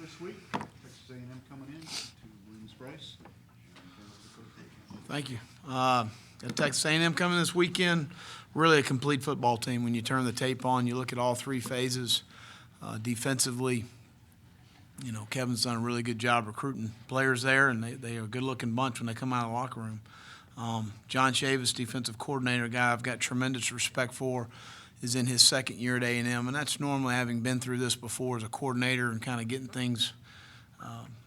this week. Texas A&M coming in to Williams-Brice. Thank you. Got Texas A&M coming this weekend. Really a complete football team. When you turn the tape on, you look at all three phases. Defensively, Kevin's done a really good job recruiting players there, and they are a good-looking bunch when they come out of the locker room. John Chavis, defensive coordinator, guy I've got tremendous respect for, is in his second year at A&M, and that's normally having been through this before as a coordinator and kind of getting things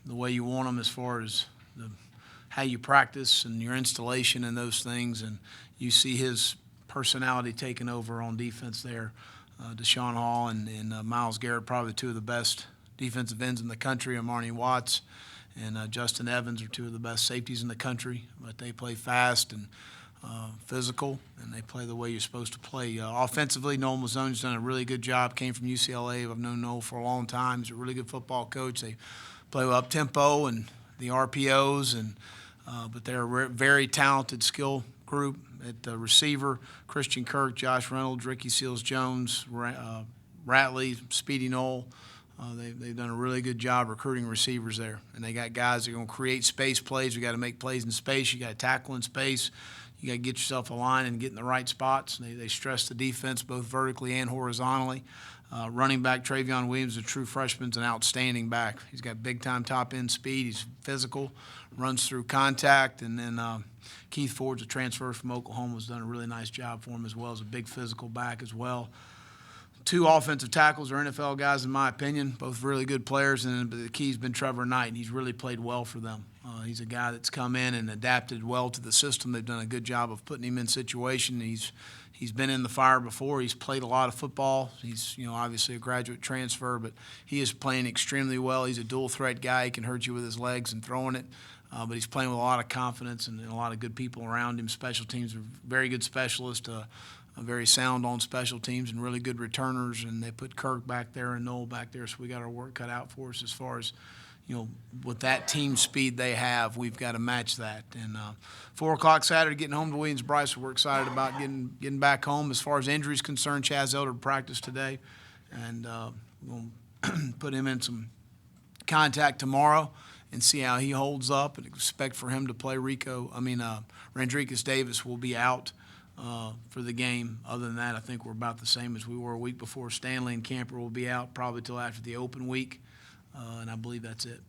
the way you want them as far as how you practice and your installation and those things, and you see his personality taking over on defense there. Deshaun Hall and Miles Garrett, probably two of the best defensive ends in the country, and Marnie Watts and Justin Evans are two of the best safeties in the country, but they play fast and physical, and they play the way you're supposed to play. Offensively, Noel Mazzone's done a really good job, came from UCLA. I've known Noel for a long time. He's a really good football coach. They play up-tempo and the RPOs, but they're a very talented skill group. At the receiver, Christian Kirk, Josh Reynolds, Ricky Seals-Jones, Ratley, Speedy Noel. They've done a really good job recruiting receivers there, and they got guys that are going to create space plays. You got to make plays in space. You got to tackle in space. You got to get yourself aligned and get in the right spots. They stress the defense both vertically and horizontally. Running back Travion Williams, a true freshman, is an outstanding back. He's got big-time top-end speed. He's physical, runs through contact, and then Keith Ford's a transfer from Oklahoma, has done a really nice job for him as well as a big physical back as well. Two offensive tackles are NFL guys, in my opinion, both really good players, and the key's been Trevor Knight, and he's really played well for them. He's a guy that's come in and adapted well to the system. They've done a good job of putting him in situation. He's been in the fire before. He's played a lot of football. He's obviously a graduate transfer, but he is playing extremely well. He's a dual-threat guy. He can hurt you with his legs and throwing it, but he's playing with a lot of confidence and a lot of good people around him. Special teams are very good specialist. Very sound on special teams and really good returners, and they put Kirk back there and Noel back there, so we got our work cut out for us as far as, with that team speed they have, we've got to match that. And 4 o'clock Saturday, getting home to Williams-Brice, we're excited about getting back home. As far as injuries concerned, Chaz Elder practiced today, and we'll put him in some contact tomorrow and see how he holds up, and expect for him to play. Randricus Davis will be out for the game. Other than that, I think we're about the same as we were a week before. Stanley and Camper will be out probably till after the open week, and I believe that's it.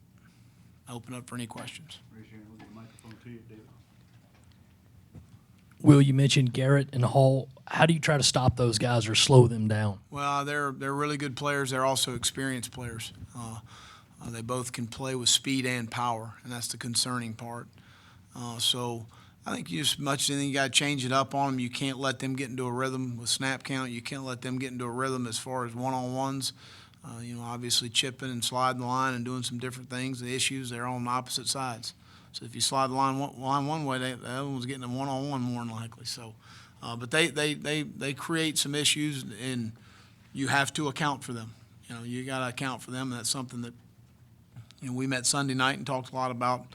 I open up for any questions. Raise your hand. We'll get the microphone to you, David. Will, you mentioned Garrett and Hall. How do you try to stop those guys or slow them down? Well, they're really good players. They're also experienced players. They both can play with speed and power, and that's the concerning part. So I think as much as anything, you got to change it up on them. You can't let them get into a rhythm with snap count. You can't let them get into a rhythm as far as one-on-ones. Obviously chipping and sliding the line and doing some different things. The issues, they're on opposite sides. So if you slide the line one way, the other one's getting a one-on-one more than likely. So, but they create some issues, and you have to account for them. You got to account for them, and that's something that we met Sunday night and talked a lot about.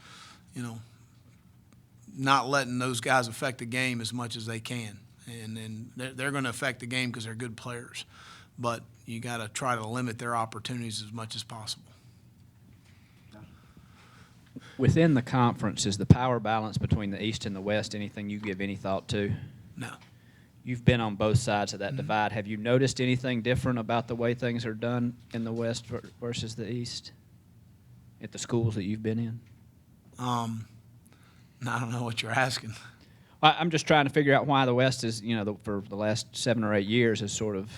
Not letting those guys affect the game as much as they can. And they're going to affect the game because they're good players. But you got to try to limit their opportunities as much as possible. Within the conference, is the power balance between the East and the West anything you give any thought to? No. You've been on both sides of that divide. Have you noticed anything different about the way things are done in the West versus the East at the schools that you've been in? I don't know what you're asking. I'm just trying to figure out why the West is, for the last 7 or 8 years is sort of.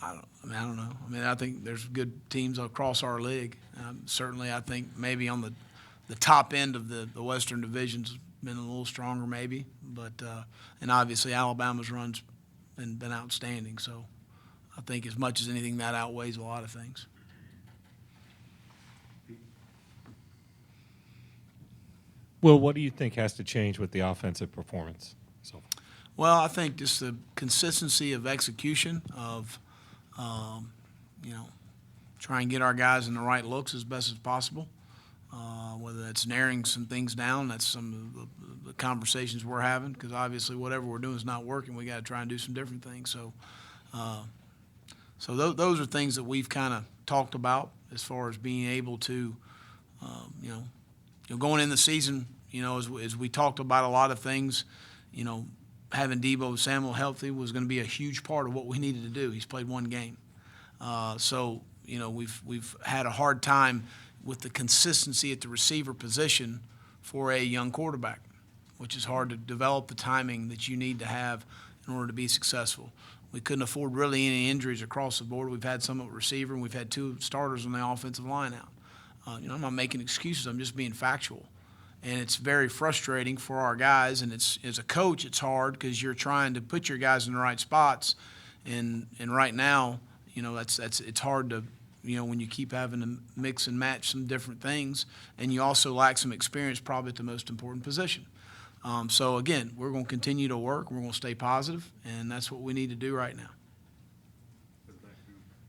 I don't know. I think there's good teams across our league. Certainly, I think maybe on the top end of the Western Division's been a little stronger, maybe. But and obviously Alabama's run's been outstanding. So I think as much as anything, that outweighs a lot of things. Well, what do you think has to change with the offensive performance so far? Well, I think just the consistency of execution of, try and get our guys in the right looks as best as possible. Whether that's narrowing some things down, that's some of the conversations we're having, because obviously whatever we're doing is not working. We got to try and do some different things. So, those are things that we've kind of talked about as far as being able to, going in the season, as we talked about a lot of things, having Deebo Samuel healthy was going to be a huge part of what we needed to do. He's played one game. We've had a hard time with the consistency at the receiver position for a young quarterback, which is hard to develop the timing that you need to have in order to be successful. We couldn't afford really any injuries across the board. We've had some at receiver, and we've had 2 starters on the offensive line out. I'm not making excuses. I'm just being factual. And it's very frustrating for our guys, and it's, as a coach, it's hard because you're trying to put your guys in the right spots. And right now, it's hard to, when you keep having to mix and match some different things, and you also lack some experience probably at the most important position. So, again, we're going to continue to work. We're going to stay positive, and that's what we need to do right now.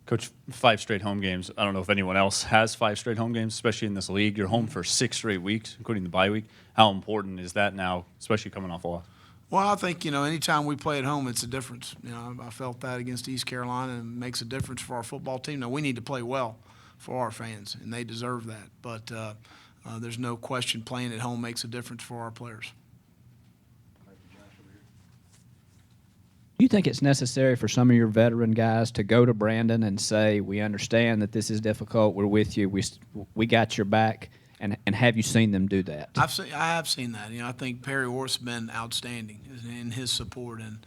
Coach, 5 straight home games. I don't know if anyone else has 5 straight home games, especially in this league. You're home for 6 straight weeks, including the bye week. How important is that now, especially coming off a loss? Well, I think, anytime we play at home, it's a difference. I felt that against East Carolina, and it makes a difference for our football team. Now, we need to play well for our fans, and they deserve that. But there's no question playing at home makes a difference for our players. Do you think it's necessary for some of your veteran guys to go to Brandon and say, we understand that this is difficult, we're with you, we got your back, and have you seen them do that? I have seen that. I think Perry Orth's been outstanding in his support, and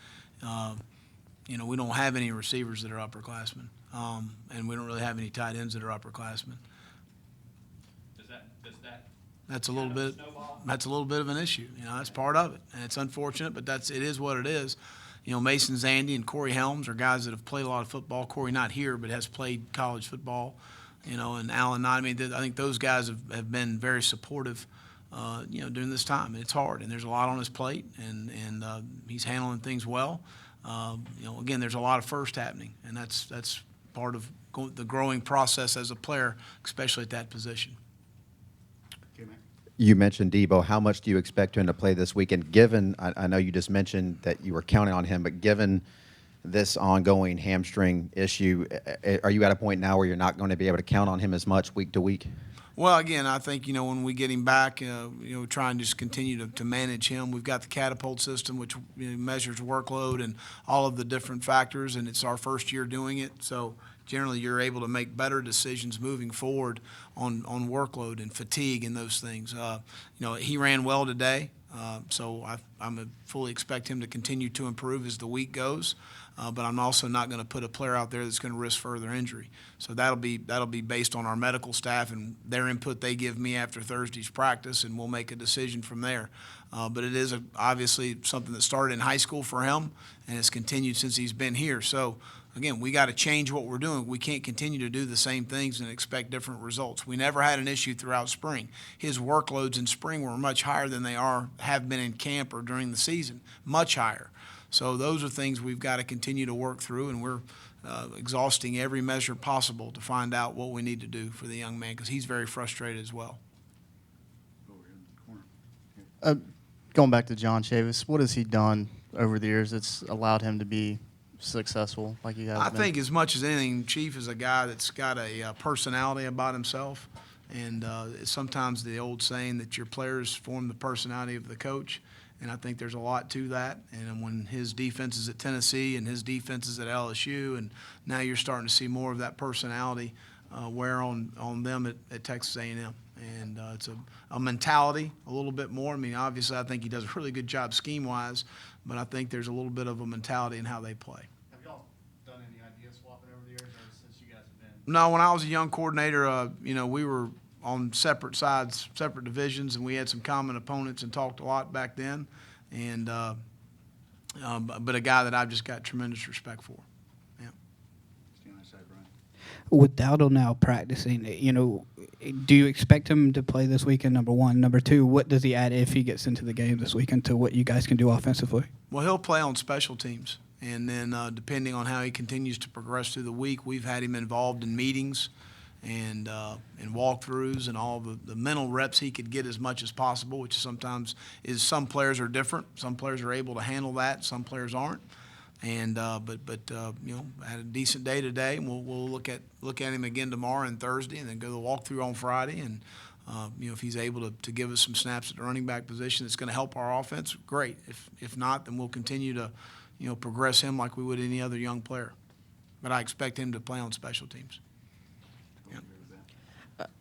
we don't have any receivers that are upperclassmen, and we don't really have any tight ends that are upperclassmen. Does that That's a little bit. That's a little bit of an issue. That's part of it, and it's unfortunate, but it is what it is. Mason Zandy and Corey Helms are guys that have played a lot of football. Corey not here, but has played college football. And Alan Knott. I think those guys have been very supportive, during this time. And it's hard, and there's a lot on his plate, and he's handling things well. Again, there's a lot of first happening, and that's part of the growing process as a player, especially at that position. You mentioned Deebo. How much do you expect him to play this weekend? Given, I know you just mentioned that you were counting on him, but given this ongoing hamstring issue, are you at a point now where you're not going to be able to count on him as much week to week? Well, again, I think, when we get him back, try and just continue to manage him. We've got the catapult system, which measures workload and all of the different factors, and it's our first year doing it. So generally you're able to make better decisions moving forward on workload and fatigue and those things. He ran well today, so I fully expect him to continue to improve as the week goes. But I'm also not going to put a player out there that's going to risk further injury. So that'll be based on our medical staff and their input they give me after Thursday's practice, and we'll make a decision from there. But it is obviously something that started in high school for him, and it's continued since he's been here. So, again, we got to change what we're doing. We can't continue to do the same things and expect different results. We never had an issue throughout spring. His workloads in spring were much higher than they have been in camp or during the season, much higher. So those are things we've got to continue to work through, and we're exhausting every measure possible to find out what we need to do for the young man, because he's very frustrated as well. Over here in the corner. Going back to John Chavis, what has he done over the years that's allowed him to be successful like he has I been? think as much as anything, Chief is a guy that's got a personality about himself, and sometimes the old saying that your players form the personality of the coach. And I think there's a lot to that. And when his defense is at Tennessee and his defense is at LSU, and now you're starting to see more of that personality wear on them at Texas A&M. And it's a mentality a little bit more. I mean, obviously, I think he does a really good job scheme-wise, but I think there's a little bit of a mentality in how they play. Have y'all done any idea swapping over the years, or since you guys have been? No, when I was a young coordinator, we were on separate sides, separate divisions, and we had some common opponents and talked a lot back then. And but a guy that I've just got tremendous respect for. Yeah. Stand on that side, Brian. With Dowdle now practicing, do you expect him to play this weekend, number one? Number two, what does he add if he gets into the game this weekend to what you guys can do offensively? Well, he'll play on special teams. And then depending on how he continues to progress through the week, we've had him involved in meetings and walkthroughs and all the mental reps he could get as much as possible, which sometimes is some players are different. Some players are able to handle that. Some players aren't. And you know, had a decent day today, and we'll look at him again tomorrow and Thursday, and then go to the walkthrough on Friday. And you know, if he's able to give us some snaps at the running back position, it's going to help our offense. Great. If not, then we'll continue to, you know, progress him like we would any other young player. But I expect him to play on special teams.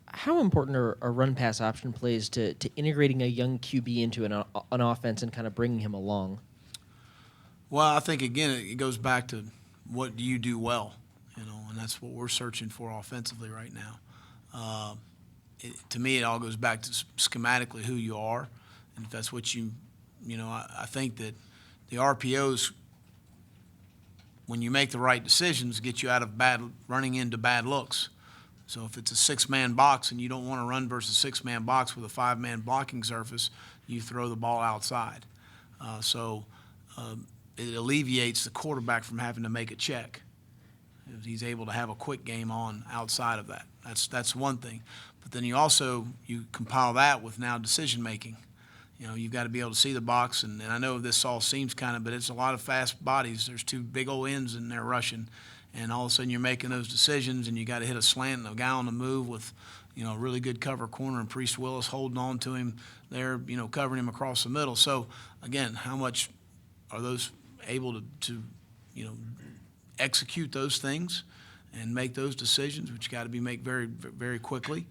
How important are run pass option plays to integrating a young QB into an offense and kind of bringing him along? Well, I think again it goes back to what do you do well, you know, and that's what we're searching for offensively right now. To me, it all goes back to schematically who you are, and if that's what you know, I think that the RPOs, when you make the right decisions, get you out of running into bad looks. So if it's a six-man box and you don't want to run versus a six-man box with a five-man blocking surface, you throw the ball outside. It alleviates the quarterback from having to make a check. If he's able to have a quick game on outside of that. That's one thing. But then you compile that with now decision making. You know, you've got to be able to see the box, and I know this all seems but it's a lot of fast bodies. There's two big old ends in there rushing, and all of a sudden you're making those decisions, and you got to hit a slant and a guy on the move with, you know, a really good cover corner, and Priest Willis holding on to him there, you know, covering him across the middle. So again, how much are those able to you know, execute those things and make those decisions, which got to be made very, very quickly.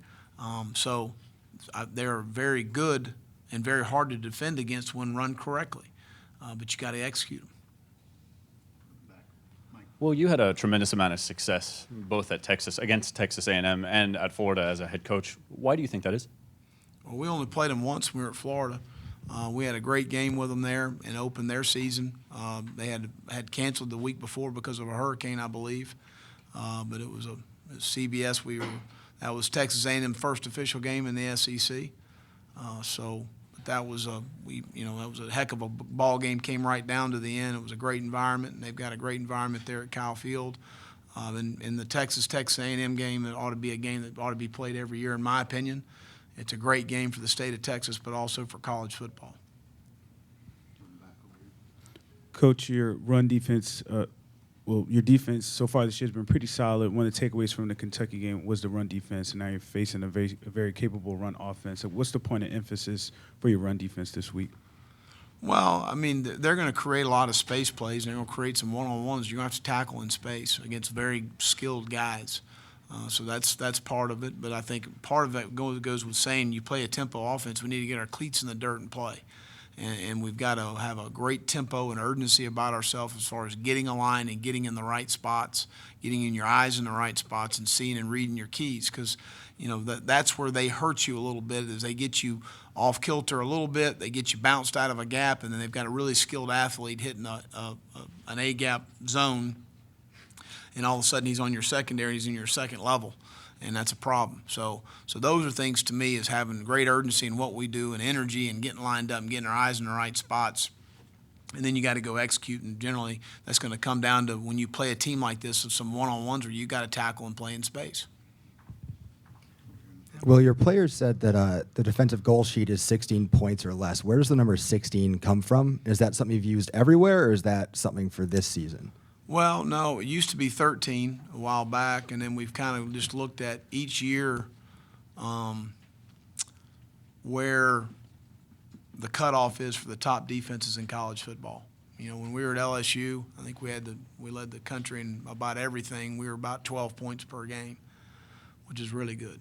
They're very good and very hard to defend against when run correctly, but you got to execute them. Well, you had a tremendous amount of success both at against Texas A&M and at Florida as a head coach. Why do you think that is? Well, we only played them once when we were at Florida. We had a great game with them there and opened their season. They had canceled the week before because of a hurricane, I believe. But it was a CBS. That was Texas A&M's first official game in the SEC. That was a heck of a ball game. Came right down to the end. It was a great environment, and they've got a great environment there at Kyle Field. In the Texas A&M game, it ought to be a game that ought to be played every year, in my opinion. It's a great game for the state of Texas, but also for college football. Coach, your run defense, your defense so far this year has been pretty solid. One of the takeaways from the Kentucky game was the run defense, and now you're facing a very capable run offense. So what's the point of emphasis for your run defense this week? Well, I mean, they're going to create a lot of space plays, and they're going to create some one-on-ones. You're going to have to tackle in space against very skilled guys. So that's part of it. But I think part of that goes with saying you play a tempo offense. We need to get our cleats in the dirt and play. And we've got to have a great tempo and urgency about ourselves as far as getting a line and getting in the right spots, getting in your eyes in the right spots, and seeing and reading your keys. Because, you know, that's where they hurt you a little bit, is they get you off kilter a little bit. They get you bounced out of a gap, and then they've got a really skilled athlete hitting an A-gap zone, and all of a sudden he's on your secondary, he's in your second level. And that's a problem. So those are things to me, is having great urgency in what we do and energy and getting lined up and getting our eyes in the right spots. And then you got to go execute. And generally, that's going to come down to when you play a team like this with some one-on-ones where you got to tackle and play in space. Well, your players said that the defensive goal sheet is 16 points or less. Where does the number 16 come from? Is that something you've used everywhere, or is that something for this season? Well, no, it used to be 13 a while back, and then we've kind of just looked at each year where the cutoff is for the top defenses in college football. You know, when we were at LSU, I think we led the country in about everything. We were about 12 points per game, which is really good.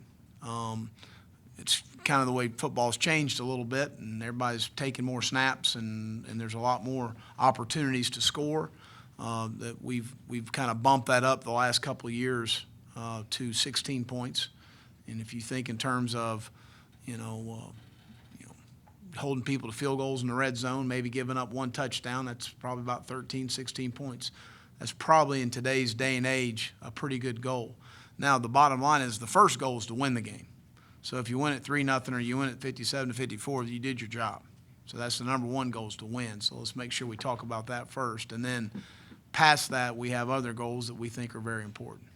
It's kind of the way football's changed a little bit, and everybody's taking more snaps, and there's a lot more opportunities to score. That we've kind of bumped that up the last couple of years to 16 points. And if you think in terms of, holding people to field goals in the red zone, maybe giving up one touchdown, that's probably about 13, 16 points. That's probably, in today's day and age, a pretty good goal. Now, the bottom line is the first goal is to win the game. So if you win at 3-0 or you win at 57-54, you did your job. So that's the number one goal, is to win. So let's make sure we talk about that first. And then past that, we have other goals that we think are very important.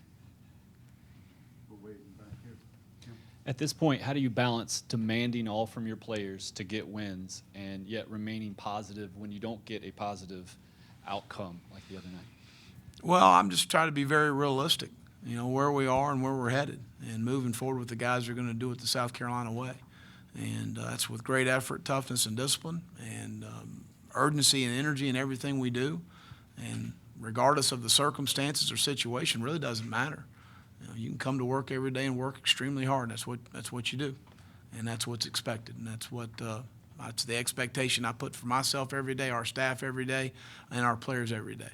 At this point, how do you balance demanding all from your players to get wins and yet remaining positive when you don't get a positive outcome like the other night? Well, I'm just trying to be very realistic, where we are and where we're headed, and moving forward with the guys who are going to do it the South Carolina way. And that's with great effort, toughness, and discipline, and urgency and energy in everything we do. And regardless of the circumstances or situation, really doesn't matter. You can come to work every day and work extremely hard. That's what you do, and that's what's expected, and that's the expectation I put for myself every day, our staff every day, and our players every day.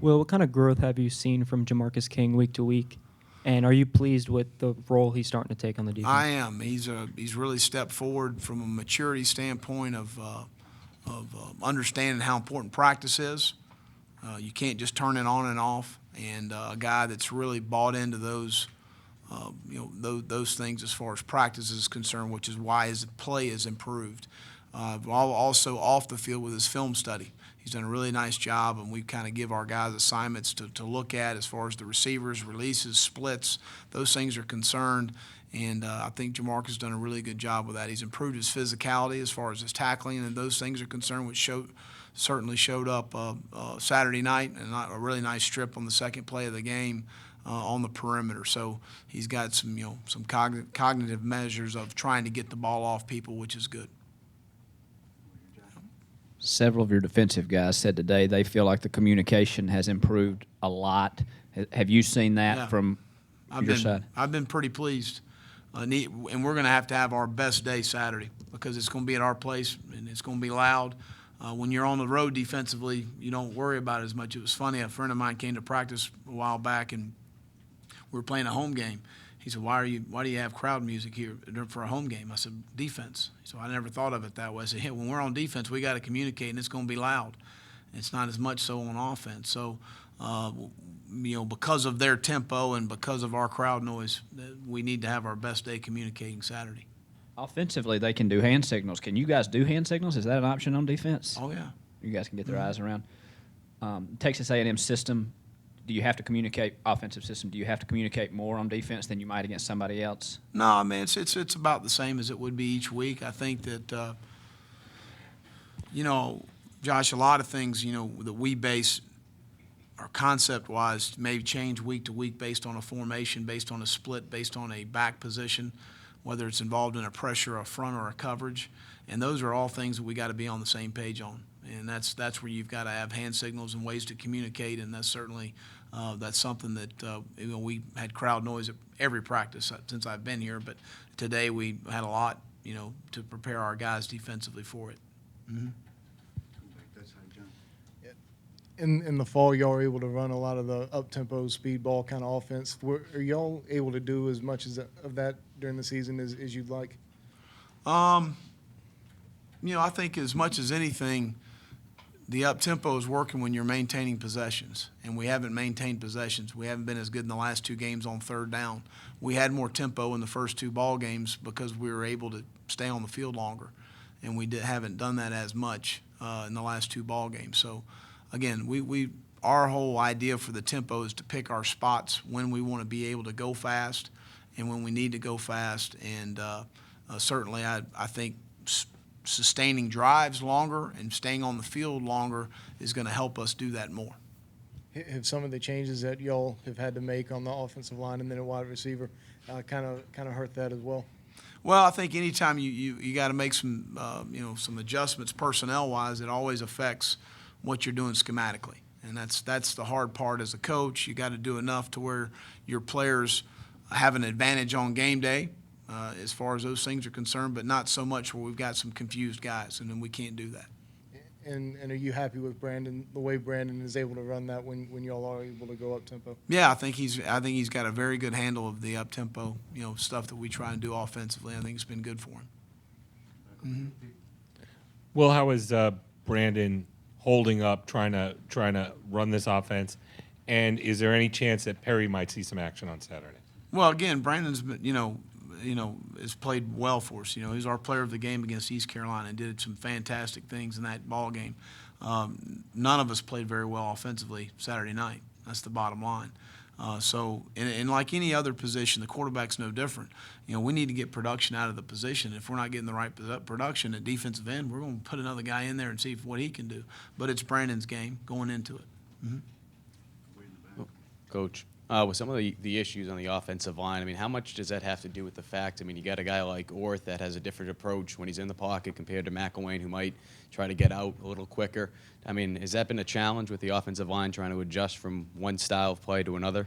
Will, what kind of growth have you seen from Jamarcus King week to week? And are you pleased with the role he's starting to take on the defense? I am. He's really stepped forward from a maturity standpoint of understanding how important practice is. You can't just turn it on and off. And a guy that's really bought into those things as far as practice is concerned, which is why his play is improved. Also off the field with his film study. He's done a really nice job, and we kind of give our guys assignments to look at as far as the receivers, releases, splits, those things are concerned. And I think Jamarcus has done a really good job with that. He's improved his physicality as far as his tackling and those things are concerned, which certainly showed up Saturday night, and a really nice strip on the second play of the game on the perimeter. So he's got some cognitive measures of trying to get the ball off people, which is good. Several of your defensive guys said today they feel like the communication has improved a lot. Have you seen that from your side? I've been pretty pleased. And we're going to have our best day Saturday because it's going to be at our place and it's going to be loud. When you're on the road defensively, you don't worry about it as much. It was funny. A friend of mine came to practice a while back, and we were playing a home game. He said, why do you have crowd music here for a home game? I said, defense. So I never thought of it that way. I said, when we're on defense, we got to communicate, and it's going to be loud. It's not as much so on offense. So, because of their tempo and because of our crowd noise, we need to have our best day communicating Saturday. Offensively, they can do hand signals. Can you guys do hand signals? Is that an option on defense? Oh, yeah. You guys can get their eyes around. Texas A&M system, do you have to communicate, offensive system, do you have to communicate more on defense than you might against somebody else? No, I mean, it's about the same as it would be each week. I think that, Josh, a lot of things, that we base our concept-wise may change week to week based on a formation, based on a split, based on a back position, whether it's involved in a pressure, a front, or a coverage. And those are all things that we got to be on the same page on. And that's where you've got to have hand signals and ways to communicate, and that's certainly that's something that we had crowd noise at every practice since I've been here, but today we had a lot, to prepare our guys defensively for it. Mm-hmm. In the fall, y'all are able to run a lot of the up-tempo, speed ball kind of offense. Are y'all able to do as much of that during the season as you'd like? I think as much as anything, the up-tempo is working when you're maintaining possessions, and we haven't maintained possessions. We haven't been as good in the last two games on third down. We had more tempo in the first two ball games because we were able to stay on the field longer, and we haven't done that as much in the last two ball games. So, again, our whole idea for the tempo is to pick our spots when we want to be able to go fast and when we need to go fast. And certainly I think sustaining drives longer and staying on the field longer is going to help us do that more. Have some of the changes that y'all have had to make on the offensive line and then a wide receiver kind of hurt that as well? Well, I think anytime you got to make some adjustments personnel-wise, it always affects what you're doing schematically. And that's the hard part as a coach. You got to do enough to where your players have an advantage on game day as far as those things are concerned, but not so much where we've got some confused guys, and then we can't do that. And are you happy with Brandon, the way Brandon is able to run that when y'all are able to go up tempo? Yeah, I think he's got a very good handle of the up tempo, stuff that we try and do offensively. I think it's been good for him. Mm-hmm. Well, how is Brandon holding up, trying to run this offense? And is there any chance that Perry might see some action on Saturday? Well, again, Brandon's been, has played well for us. He was our player of the game against East Carolina and did some fantastic things in that ball game. None of us played very well offensively Saturday night. That's the bottom line. And like any other position, the quarterback's no different. We need to get production out of the position. If we're not getting the right production at defensive end, we're going to put another guy in there and see what he can do. But it's Brandon's game going into it. Coach, with some of the issues on the offensive line, I mean, how much does that have to do with the fact, I mean, you got a guy like Orth that has a different approach when he's in the pocket compared to McElwain, who might try to get out a little quicker. I mean, has that been a challenge with the offensive line trying to adjust from one style of play to another?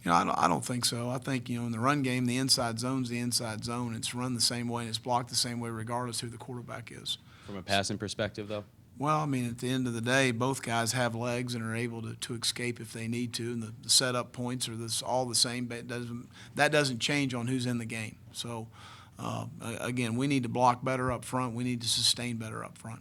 I don't think so. I think, in the run game, the inside zone's the inside zone. It's run the same way and it's blocked the same way regardless who the quarterback is. From a passing perspective, though? Well, I mean, at the end of the day, both guys have legs and are able to escape if they need to, and the setup points are all the same, but that doesn't change on who's in the game. So, again, we need to block better up front. We need to sustain better up front.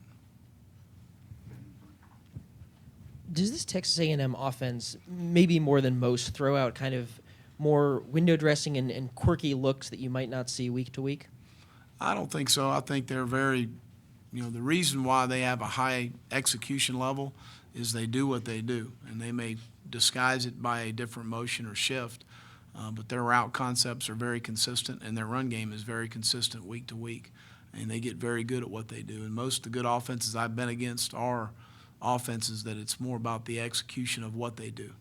Does this Texas A&M offense, maybe more than most, throw out kind of more window dressing and quirky looks that you might not see week to week? I don't think so. I think they're very, the reason why they have a high execution level is they do what they do, and they may disguise it by a different motion or shift, but their route concepts are very consistent, and their run game is very consistent week to week, and they get very good at what they do. And most of the good offenses I've been against are offenses that it's more about the execution of what they do.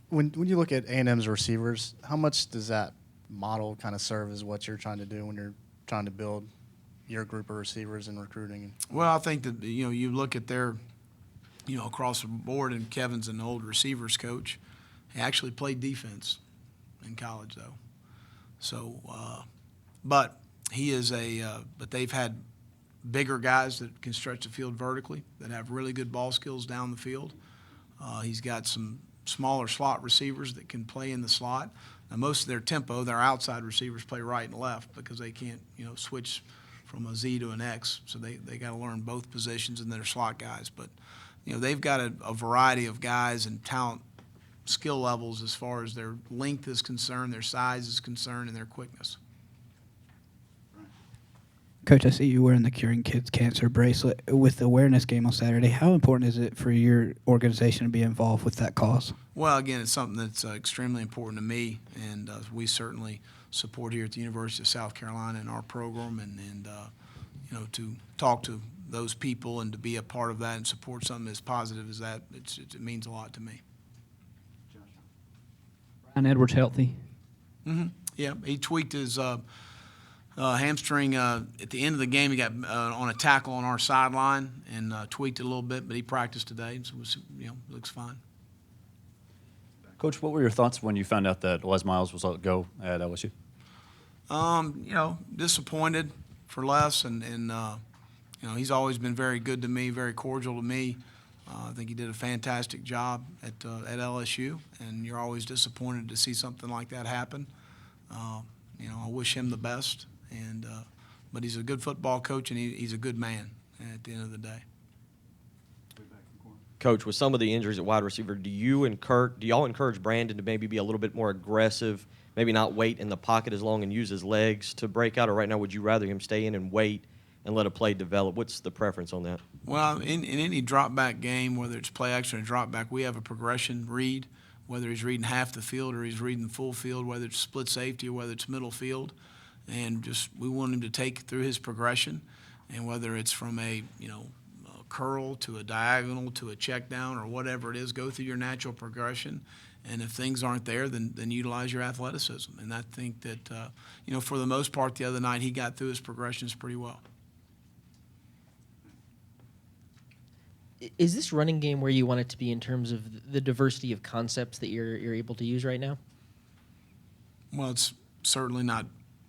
When you look at A&M's receivers, how much does that model kind of serve as what you're trying to do when you're trying to build your group of receivers and recruiting? Well, I think that, you look at their, across the board, and Kevin's an old receivers coach. He actually played defense in college, though. So, but he is but they've had bigger guys that can stretch the field vertically, that have really good ball skills down the field. He's got some smaller slot receivers that can play in the slot. Now, most of their tempo, their outside receivers play right and left because they can't, switch from a Z to an X. So they got to learn both positions, and their slot guys. But, they've got a variety of guys and talent, skill levels as far as their length is concerned, their size is concerned, and their quickness. Coach, I see you wearing the Curing Kids Cancer bracelet. With the awareness game on Saturday, how important is it for your organization to be involved with that cause? Well, again, it's something that's extremely important to me, and we certainly support here at the University of South Carolina in our program, and to talk to those people and to be a part of that and support something as positive as that, it means a lot to me. Brian Edwards healthy? Mm-hmm. Yeah, he tweaked his hamstring at the end of the game. He got on a tackle on our sideline and tweaked it a little bit, but he practiced today, so looks fine. Coach, what were your thoughts when you found out that Les Miles was let go at LSU? Disappointed for Les, and he's always been very good to me, very cordial to me. I think he did a fantastic job at LSU, and you're always disappointed to see something like that happen. I wish him the best, but he's a good football coach, and he's a good man at the end of the day. Coach, with some of the injuries at wide receiver, do y'all encourage Brandon to maybe be a little bit more aggressive, maybe not wait in the pocket as long and use his legs to break out, or right now would you rather him stay in and wait and let a play develop? What's the preference on that? Well, in any drop-back game, whether it's play action or drop-back, we have a progression read, whether he's reading half the field or he's reading full field, whether it's split safety or whether it's middle field. And we want him to take through his progression, and whether it's from a curl to a diagonal to a check down or whatever it is, go through your natural progression. And if things aren't there, then utilize your athleticism. And I think that, for the most part the other night, he got through his progressions pretty well. Is this running game where you want it to be in terms of the diversity of concepts that you're able to use right now? Well, it's certainly not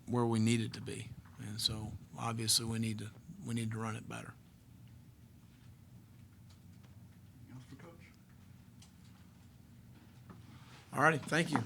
where we need it to be. And so obviously we need to run it better. All righty, thank you.